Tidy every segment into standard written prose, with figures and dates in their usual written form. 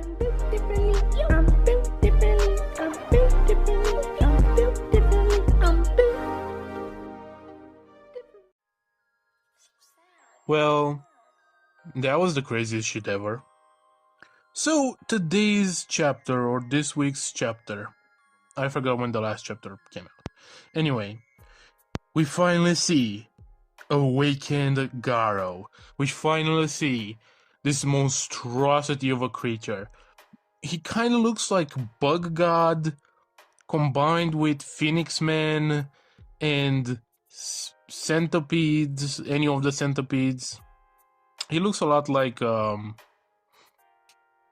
I'm built differently. I'm built differently. I'm built differently. I'm built differently. I'm built. Well, that was the craziest shit ever. So, today's chapter, or this week's chapter, I forgot when the last chapter came out. Anyway, we finally see Awakened Garou. We finally see this monstrosity of a creature. He kind of looks like Bug God combined with Phoenix Man and centipedes, any of the centipedes. He looks a lot like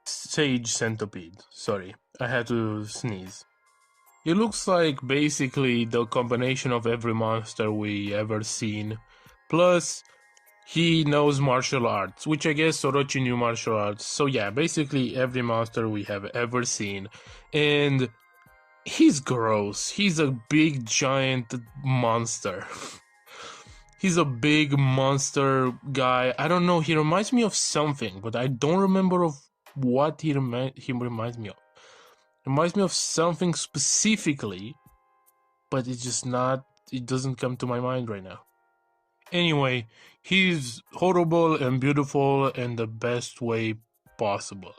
Sage Centipede. Sorry, I had to sneeze. He looks like basically the combination of every monster we ever seen. Plus, he knows martial arts, which I guess Orochi knew martial arts. So yeah, basically every monster we have ever seen. And he's gross. He's a big giant monster. He's a big monster guy. I don't know, he reminds me of something, but I don't remember of what he reminds me of. He reminds me of something specifically, but it's just not, it doesn't come to my mind right now. Anyway, he's horrible and beautiful in the best way possible.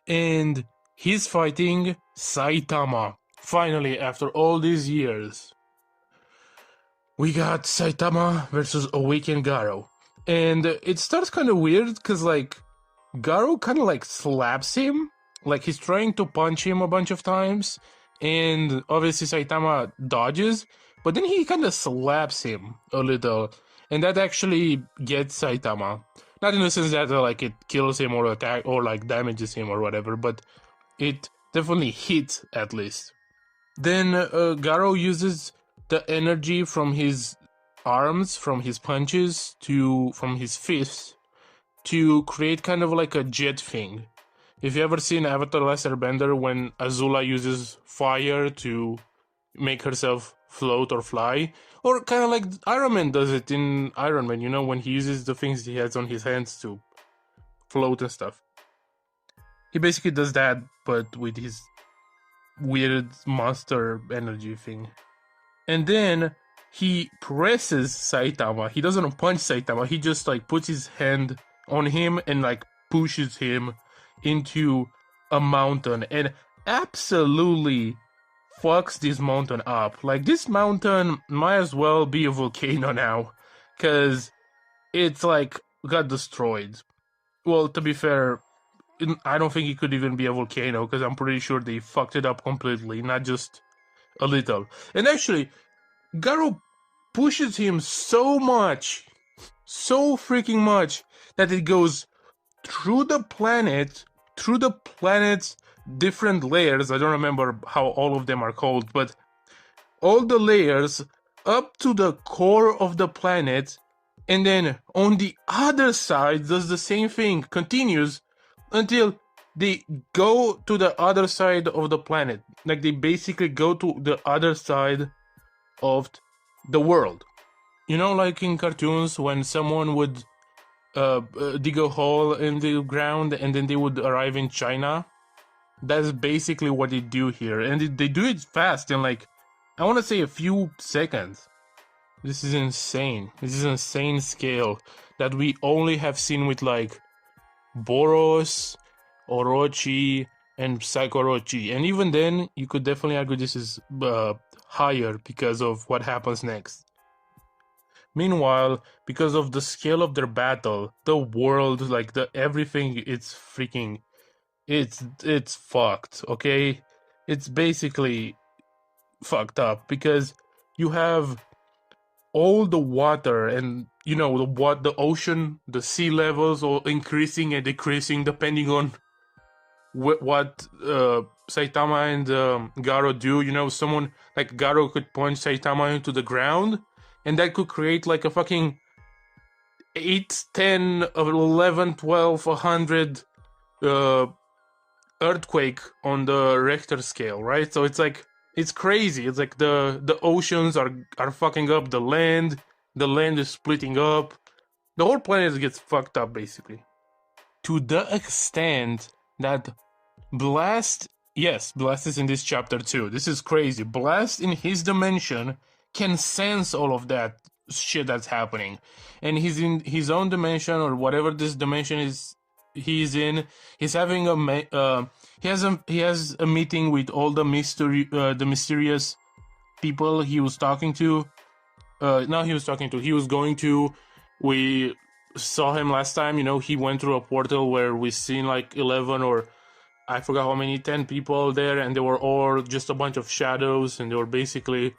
And he's fighting Saitama. Finally, after all these years, we got Saitama versus Awakened Garou. And it starts kind of weird because, like, Garou kind of like slaps him. Like, he's trying to punch him a bunch of times. And obviously, Saitama dodges. But then he kind of slaps him a little. And that actually gets Saitama. Not in the sense that like it kills him or attack or like damages him or whatever, but it definitely hits at least. Then Garou uses the energy from his arms, from his punches, from his fists, to create kind of like a jet thing. If you ever seen Avatar: Last Airbender, when Azula uses fire to make herself float or fly, or kind of like Iron Man does it in Iron Man, you know, when he uses the things he has on his hands to float and stuff. He basically does that, but with his weird monster energy thing. And then he presses Saitama. He doesn't punch Saitama, he just like puts his hand on him and like pushes him into a mountain and absolutely fucks this mountain up. Like, this mountain might as well be a volcano now, because it's like got destroyed. Well, to be fair, I don't think it could even be a volcano, because I'm pretty sure they fucked it up completely, not just a little. And actually, Garou pushes him so much, so freaking much, that it goes through the planet's different layers. I don't remember how all of them are called, but all the layers up to the core of the planet, and then on the other side does the same thing, continues until they go to the other side of the planet. Like, they basically go to the other side of the world. You know, like in cartoons when someone would dig a hole in the ground and then they would arrive in China? That's basically what they do here, and they do it fast in like, I want to say a few seconds. This is insane. This is an insane scale that we only have seen with like BOROS, Orochi, and Psycho Orochi, and even then you could definitely argue this is higher because of what happens next. Meanwhile, because of the scale of their battle, the world, like the everything, it's freaking, it's fucked, okay? It's basically fucked up because you have all the water and, you know, the ocean, the sea levels all increasing and decreasing depending on what Saitama and Garou do. You know, someone like Garou could punch Saitama into the ground, and that could create like a fucking 8, 10, 11, 12, 100 earthquake on the Richter scale, right? So it's like, it's crazy. It's like the oceans are fucking up the land is splitting up, the whole planet gets fucked up basically. To the extent that Blast, yes, Blast is in this chapter too. This is crazy. Blast in his dimension can sense all of that shit that's happening, and he's in his own dimension or whatever this dimension is he's in. He's having he has a meeting with all the mysterious people he was talking to. Now he was talking to. He was going to. We saw him last time. You know, he went through a portal where we seen like 11 or I forgot how many, 10 people there, and they were all just a bunch of shadows, and they were basically,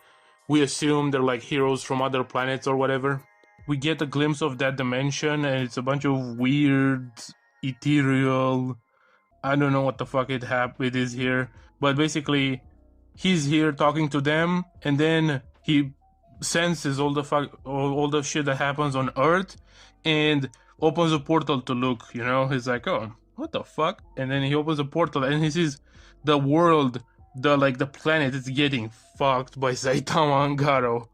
we assume they're like heroes from other planets or whatever. We get a glimpse of that dimension, and it's a bunch of weird, ethereal, I don't know what the fuck it is here, but basically, he's here talking to them, and then he senses all the shit that happens on Earth, and opens a portal to look. You know, he's like, oh, what the fuck? And then he opens a portal, and he sees the world, the planet is getting fucked by Saitama and Garou.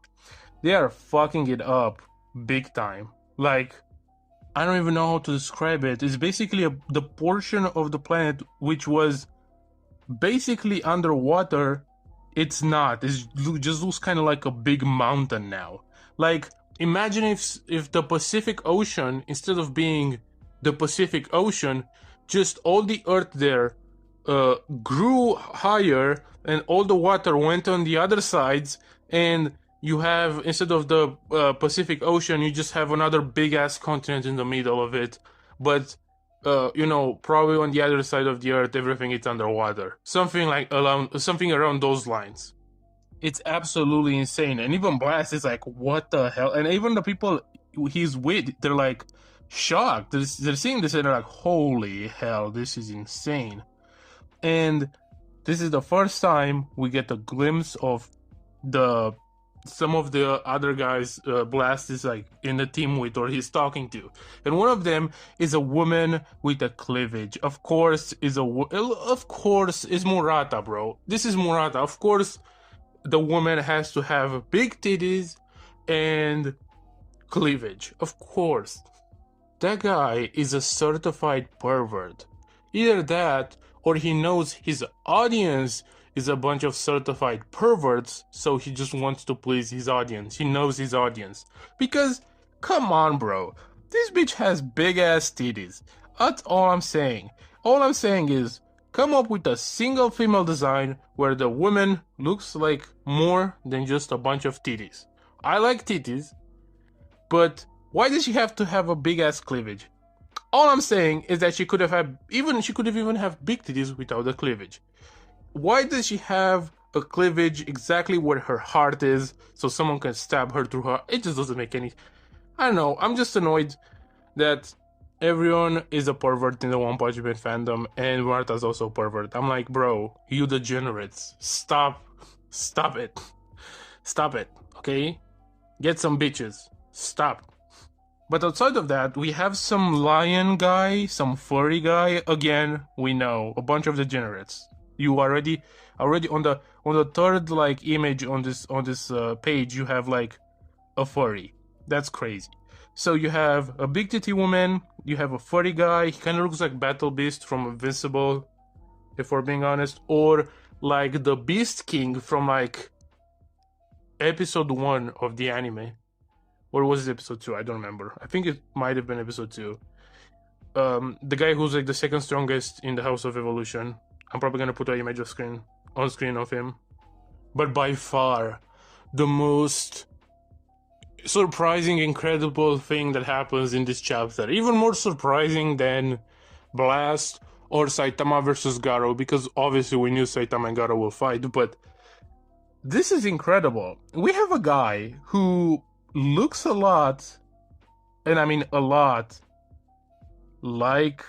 They are fucking it up big time. Like, I don't even know how to describe it. It's basically the portion of the planet which was basically underwater. It's not. It just looks kind of like a big mountain now. Like, imagine if the Pacific Ocean, instead of being the Pacific Ocean, just all the earth there grew higher, and all the water went on the other sides, and you have, instead of the Pacific Ocean, you just have another big ass continent in the middle of it. But you know, probably on the other side of the earth, everything is underwater. Something around those lines. It's absolutely insane. And even Blast is like, what the hell? And even the people he's with, they're like shocked. They're seeing this and they're like, holy hell, this is insane. And this is the first time we get a glimpse of some of the other guys Blast is like in the team with, or he's talking to, and one of them is a woman with a cleavage. Of course is Murata, bro. This is Murata. Of course the woman has to have big titties and cleavage. Of course. That guy is a certified pervert. Either that, or he knows his audience is a bunch of certified perverts, so he just wants to please his audience. He knows his audience. Because, come on, bro. This bitch has big ass titties. That's all I'm saying. All I'm saying is, come up with a single female design where the woman looks like more than just a bunch of titties. I like titties, but why does she have to have a big ass cleavage? All I'm saying is that she could have even have big titties without the cleavage. Why does she have a cleavage exactly where her heart is, so someone can stab her through her? It just doesn't make any... I don't know, I'm just annoyed that everyone is a pervert in the One Punch Man fandom, and Marta's also a pervert. I'm like, bro, you degenerates. Stop it. Stop it, okay? Get some bitches. Stop. But outside of that, we have some lion guy, some furry guy. Again, we know, a bunch of degenerates. You already on the third like image on this page, you have like a furry. That's crazy. So you have a big titty woman, you have a furry guy. He kind of looks like Battle Beast from Invincible, if we're being honest, or like the Beast King from like episode 1 of the anime, or was it episode 2? I don't remember. I think it might have been episode 2. The guy who's like the second strongest in the House of Evolution. I'm probably gonna put an image on screen of him. But by far, the most surprising, incredible thing that happens in this chapter, even more surprising than Blast or Saitama versus Garou, because obviously we knew Saitama and Garou will fight, but this is incredible. We have a guy who looks a lot, and I mean a lot, like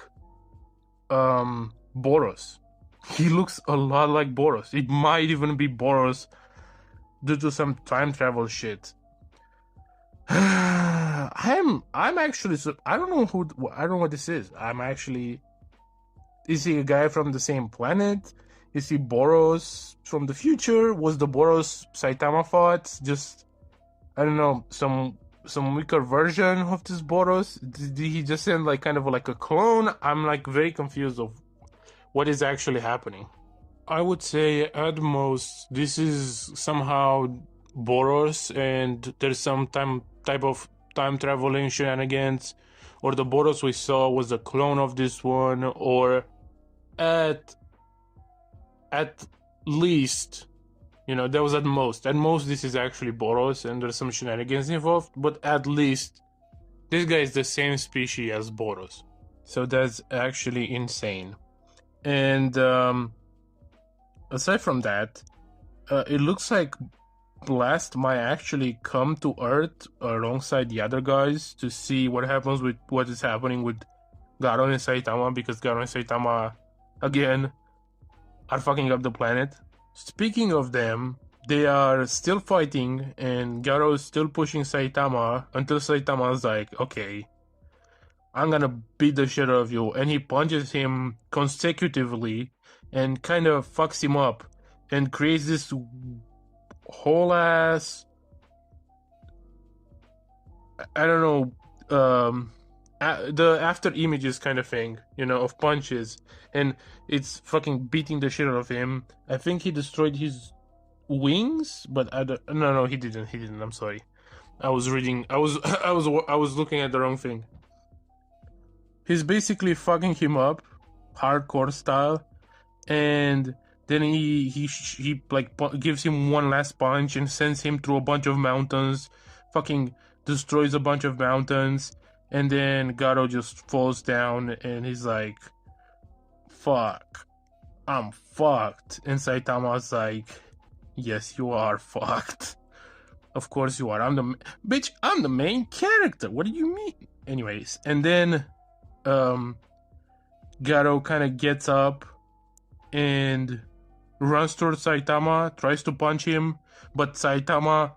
BOROS. He looks a lot like BOROS. It might even be BOROS due to some time travel shit. I'm actually, I don't know what this is. Is he a guy from the same planet? Is he BOROS from the future? Was the BOROS Saitama fought? Just, I don't know, some weaker version of this BOROS? Did he just send like kind of like a clone? I'm like very confused of what is actually happening. I would say at most this is somehow Boros, and there's some type of time traveling shenanigans, or the Boros we saw was a clone of this one, or at least, you know, that was at most. At most, this is actually Boros, and there's some shenanigans involved. But at least, this guy is the same species as Boros, so that's actually insane. And aside from that, it looks like Blast might actually come to Earth alongside the other guys to see what happens with what is happening with Garou and Saitama, because Garou and Saitama, again, are fucking up the planet. Speaking of them, they are still fighting, and Garou is still pushing Saitama until Saitama's like, okay, I'm gonna beat the shit out of you, and he punches him consecutively and kind of fucks him up and creates this whole ass, I don't know, the after images kind of thing, you know, of punches, and it's fucking beating the shit out of him. I think he destroyed his wings, but no, he didn't. I'm sorry. I was reading. I was looking at the wrong thing. He's basically fucking him up, hardcore style, and then he like gives him one last punch and sends him through a bunch of mountains, fucking destroys a bunch of mountains, and then Garou just falls down and he's like, fuck, I'm fucked. And Saitama's like, yes, you are fucked. Of course you are. I'm the main character. What do you mean? Anyways, and then Garou kind of gets up and runs towards Saitama, tries to punch him, but Saitama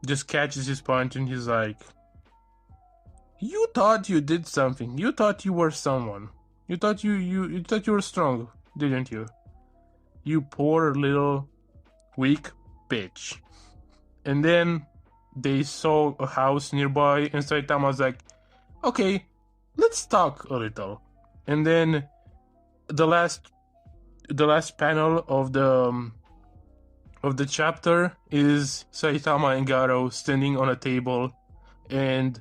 just catches his punch and he's like, you thought you did something. You thought you were someone. You thought you thought you were strong, didn't you? You poor little weak bitch. And then they saw a house nearby and Saitama's like, okay, let's talk a little. And then the last panel of the chapter is Saitama and Garou standing on a table and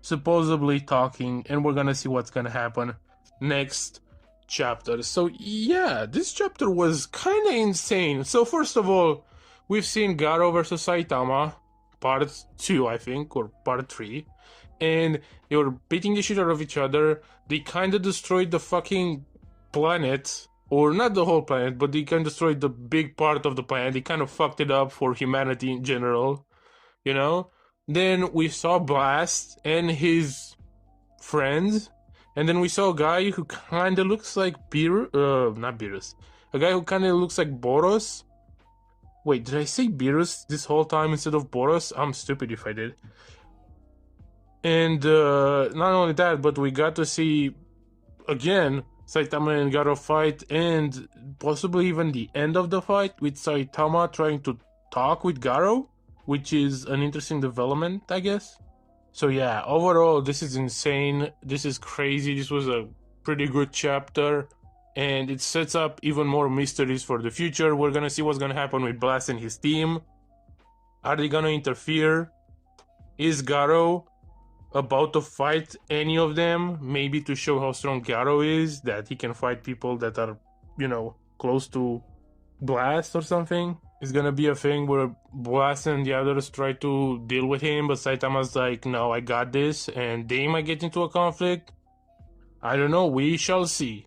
supposedly talking, and we're gonna see what's gonna happen next chapter. So yeah, this chapter was kind of insane. So first of all, we've seen Garou versus Saitama, part 2, I think, or part 3, and they were beating the shit out of each other. They kind of destroyed the fucking planet, or not the whole planet, but they kind of destroyed the big part of the planet. They kind of fucked it up for humanity in general, you know? Then we saw Blast and his friends, and then we saw a guy who kind of looks like not Beerus. A guy who kind of looks like Boros. Wait, did I say Beerus this whole time instead of Boros? I'm stupid if I did. And not only that, but we got to see, again, Saitama and Garou fight, and possibly even the end of the fight with Saitama trying to talk with Garou, which is an interesting development, I guess. So yeah, overall, this is insane. This is crazy. This was a pretty good chapter, and it sets up even more mysteries for the future. We're gonna see what's gonna happen with Blast and his team. Are they gonna interfere? Is Garou about to fight any of them? Maybe to show how strong Garou is, that he can fight people that are, you know, close to Blast or something. It's gonna be a thing where Blast and the others try to deal with him, but Saitama's like, no, I got this, and they might get into a conflict. I don't know, we shall see.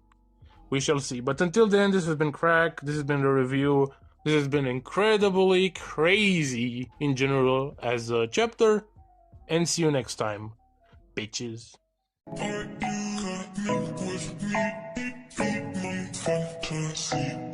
We shall see. But until then, this has been Crack, this has been the review. This has been incredibly crazy in general as a chapter, and see you next time, bitches. Are you coming with me? Feed my fantasy.